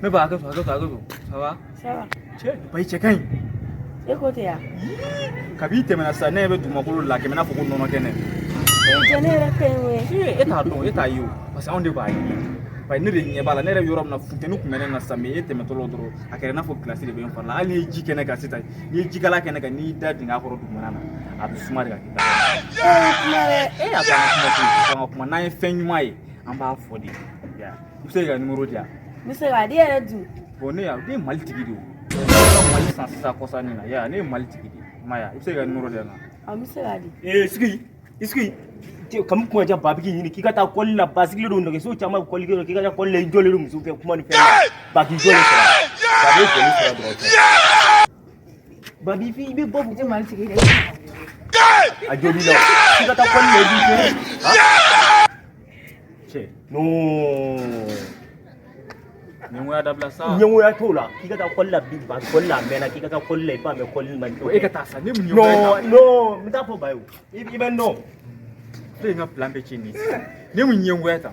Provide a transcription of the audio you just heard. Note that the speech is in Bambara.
Me ba ka so ça va? Ça va. Che, ba iche kan. Écoute ya. Kabi te mena sa na be du makolo la ke mena fo ko no no kene. Genera kenwe. Eta don, eta yo. Parce on de ba yi. Ba ne re nye bala ne re yorom na futenu ku mena na sa me ete metolo dro. Akere na fo classe de ben fala. Ali ji kene ka sita. Ni ji kala kene ka ni da dinga ko du mena na. Abi sumari ka kita. Aba kuma na fen mai. Amba fodi. Ya. Use ga numero dia. Mr. Gadi era du. Bone ya, de mal tigidi. Mal sans sa cosa ni na. Ya, ne mal tigidi. Maya, use ga numero dia na. Mr. Gadi. Iski. Kamu kuma ja babiki ni kika ta kolla basikli do ndoke so chama kolli kika ta kolla jole rum so fe kuma ni fe baki jole so babi jole so bro babi fi be bobu je mal tigi a joli lo kika ta kolla di fe che no Nyengo ya dabla sa. nyengo ya tola kika ta kolla bi ba kolla mena kika ta kolla ba me kolli man O e ka ta sa ne mu nyengo. No mita po bayo ibe no Pe nga plan be chini. Ne mu nyengo ya ta.